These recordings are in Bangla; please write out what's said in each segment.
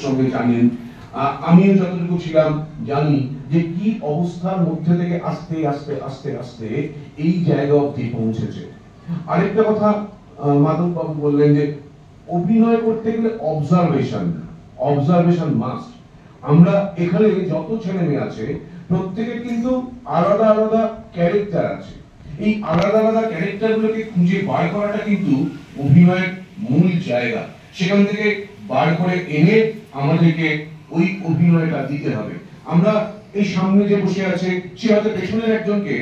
সঙ্গে জানেন, আমিও যতটুকু ছিলাম জানি যে কি অবস্থার মধ্যে থেকে আস্তে আস্তে আস্তে আস্তে এই জায়গা অবধি পৌঁছেছে। আরেকটা কথা মাধব বাবু বললেন যে অভিনয় করতে গেলে অবজারভেশন মাস্ট। আমরা এখানে যত ছেলে মেয়ে আছে প্রত্যেকের কিন্তু আলাদা আলাদা ক্যারেক্টার আছে। এই আলাদা আলাদা ক্যারেক্টারগুলোকে খুঁজে বার করাটা কিন্তু অভিনয়ের মূল জায়গা। সেখান থেকে বার করে এনে আমাদেরকে ওই অভিনয়টা দিতে হবে। আমরা এই সামনে যে বসে আছে সে হয়তো পেছনের একজনকে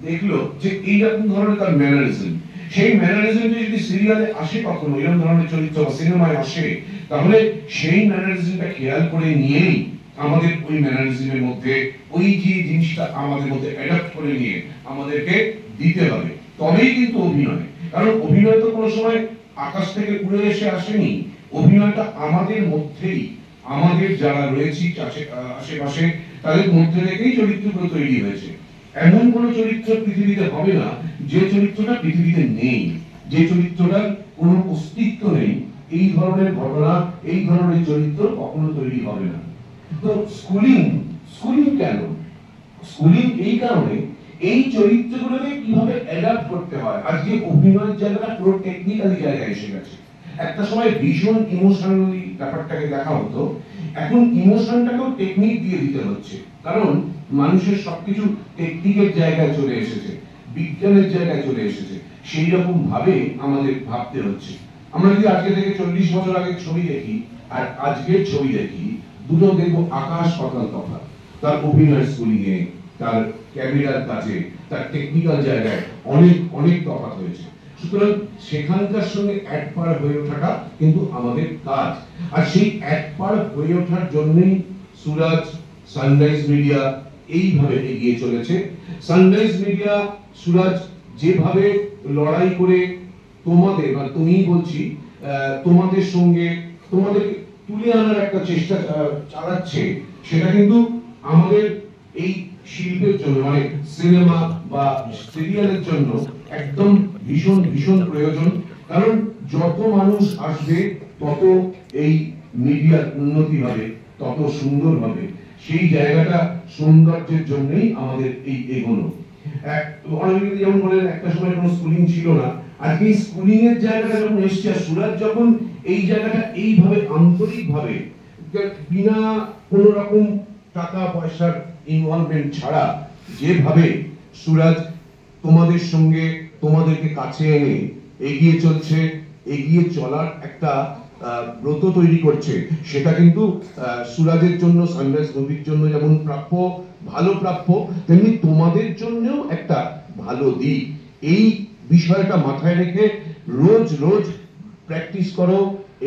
দেখলো যে এইরকম ধরনের তার ম্যানারিজম, সেই ম্যানারিজমটা যদি সিরিয়ালে আসে কখনো এরকম ধরনের চরিত্র বা সিনেমায় আসে, তাহলে সেই ম্যানারিজমটা খেয়াল করে নিয়েই আমাদের ওই ম্যানারিজমের মধ্যে ওই যে জিনিসটা আমাদের মধ্যে অ্যাডাপ্ট করে নিয়ে আমাদেরকে দিতে হবে, তবেই কিন্তু অভিনয়। কারণ অভিনয় তো কোনো সময় আকাশ থেকে উড়ে এসে আসেনি। অভিনয়টা আমাদের মধ্যেই, আমাদের যারা রয়েছি আশেপাশে তাদের মধ্যে থেকেই চরিত্রগুলো তৈরি হয়েছে। এমন কোন চরিত্র পৃথিবীতে হবে না যে চরিত্রটা পৃথিবীতে নেই, যে চরিত্রটার কোনো অস্তিত্ব নেই। এই ধরনের ঘটনা, এই ধরনের চরিত্র কখনো তৈরি হবে না। তো স্কুলিং কেন? স্কুলিং এই কারণে, এই চরিত্রগুলোকে কিভাবে অ্যাডাপ্ট করতে হয়। আজকে অভিনয়ের জায়গাটা পুরো টেকনিক্যালি জায়গায় এসে গেছে। একটা সময় ভীষণ ইমোশনালি ব্যাপারটাকে দেখা হতো, এখন ইমোশনটাকেও টেকনিক দিয়ে দিতে হচ্ছে। কারণ মানুষের সবকিছু টেকনিকের জায়গায় চলে এসেছে, বিজ্ঞানের জায়গায় চলে এসেছে। সেই রকম ভাবে আমাদের ভাবতে হচ্ছে। আমরা যদি আজকে থেকে 40 বছর আগে ছবি দেখি আর আজকের ছবি দেখি, দুটো দেখবো আকাশ পাতাল তফাৎ। তার অভিনয় স্কুলিং এ, তার ক্যামেরার কাজে, তার টেকনিক্যাল জায়গায় অনেক অনেক তফাৎ হয়েছে। সুতরাং সেখানকার সঙ্গে একবার হয়ে ওঠাটা কিন্তু আমাদের কাজ। আর সেই একবার হয়ে ওঠার জন্যই সুরাজ, সানরাইজ মিডিয়া এইভাবে এগিয়ে চলেছে। সানরাইজ মিডিয়া, সুরাজ যেভাবে লড়াই করে তোমাদের, মানে তুমিই বলছি, তোমাদের সঙ্গে তোমাদের তুলে আনার একটা চেষ্টা চালাচ্ছে, সেটা কিন্তু আমাদের এই শিল্পের জন্য, মানে সিনেমা বা সিরিয়ালের জন্য একদম ভীষণ ভীষণ প্রয়োজন। কারণ যত মানুষ আসবে তত এই মিডিয়ার উন্নতি হবে, তত সুন্দর হবে। সেই জায়গাটা সৌন্দর্যের জন্যই আমাদের এই এগোনো। অনেকে যেমন বলেন একটা সময় কোনো স্কুলিং ছিল না, আজকে এই স্কুলিং এর জায়গাটা যখন এসছে, সুরাজ যখন এই জায়গাটা এইভাবে আন্তরিকভাবে বিনা কোনো রকম টাকা পয়সার ইনভলভমেন্ট ছাড়া যেভাবে সুরাজ তোমাদের সঙ্গে, তোমাদেরকে কাছে এনে এগিয়ে চলছে, এগিয়ে চলার একটা ব্রত তৈরি করছে, সেটা কিন্তু সুরাজের জন্য, সানরাইজ মুভির জন্য যেমন প্রাপ্য, ভালো প্রাপ্য, তেমনি তোমাদের জন্যও একটা ভালো দিক। এই বিষয়টা মাথায় রেখে রোজ রোজ প্র্যাকটিস করো,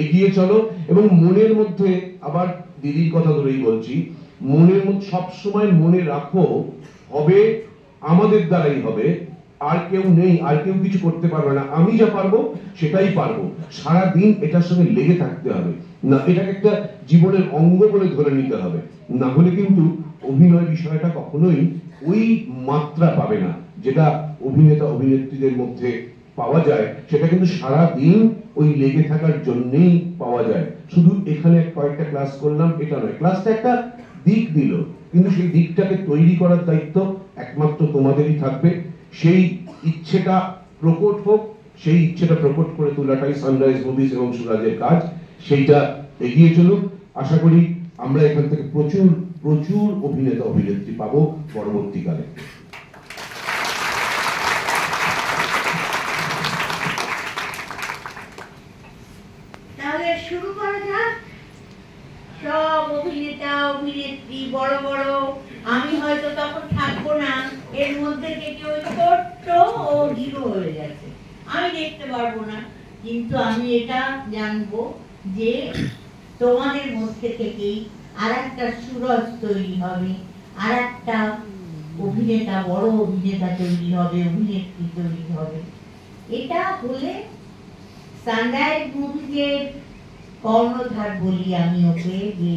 এগিয়ে চলো। এবং মনের মধ্যে, আবার দিদির কথা ধরেই বলছি, মনের মধ্যে সবসময় মনে রাখো, হবে আমাদের দ্বারাই হবে, আর কেউ নেই, আর কেউ কিছু করতে পারবে না। আমি যা পারবো সেটাই পারবো। সারা দিন এটার সঙ্গে লেগে থাকতে হবে, না এটাকে একটা জীবনের অঙ্গ বলে ধরে নিতে হবে। না হলে কিন্তু অভিনয় বিষয়টা কখনোই ওই মাত্রা পাবে না যেটা অভিনেতা অভিনেত্রীদের মধ্যে পাওয়া যায়। সেটা কিন্তু সারা দিন ওই লেগে থাকার জন্যই পাওয়া যায়। শুধু এখানে কয়েকটা ক্লাস করলাম এটা নয়, ক্লাসটা একটা দিক দিল, কিন্তু সেই দিকটাকে তৈরি করার দায়িত্ব একমাত্র তোমাদেরই থাকবে। সেই ইচ্ছেটা প্রকট হোক, সেই ইচ্ছেটা প্রকট করে তোলাটাই সানরাইজ মুভিজ এবং সুরাজের কাজ। সেইটা এগিয়ে চলুক। আশা করি আমরা এখান থেকে প্রচুর প্রচুর অভিনেতা অভিনেত্রী পাবো পরবর্তীকালে। তাহলে শুরু করা যাক। সব অভিনেতা অভিনেত্রী বড় বড়, আমি হয়তো তখন থাকবো না, এর মধ্যে থেকে ওই ছোট্ট ও হিরো হয়ে গেছে, আমি দেখতে পারবো না, কিন্তু আমি এটা জানবো যে তোমাদের মধ্যে থেকেই আর একটা সুরজ তৈরি হবে, আর একটা অভিনেতা, বড় অভিনেতা তৈরি হবে, অভিনেত্রী তৈরি হবে। এটা হলে সানরাইজ মুভিজের কর্ণধার বলি আমি ওকে, যে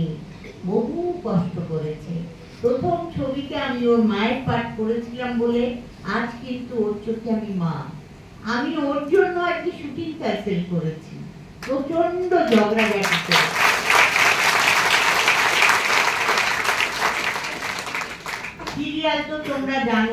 বহু কষ্ট করেছে। প্রথম ছবিতে আমি ওর মায়ের পাঠ করেছিলাম বলে আজ কিন্তু ওর চোখে আমি মা। আমি ওর জন্য আর কি শুটিং ক্যান্সেল করেছি, প্রচন্ড ঝগড়াঝাটি করে। সিরিয়াল তো তোমরা জানো।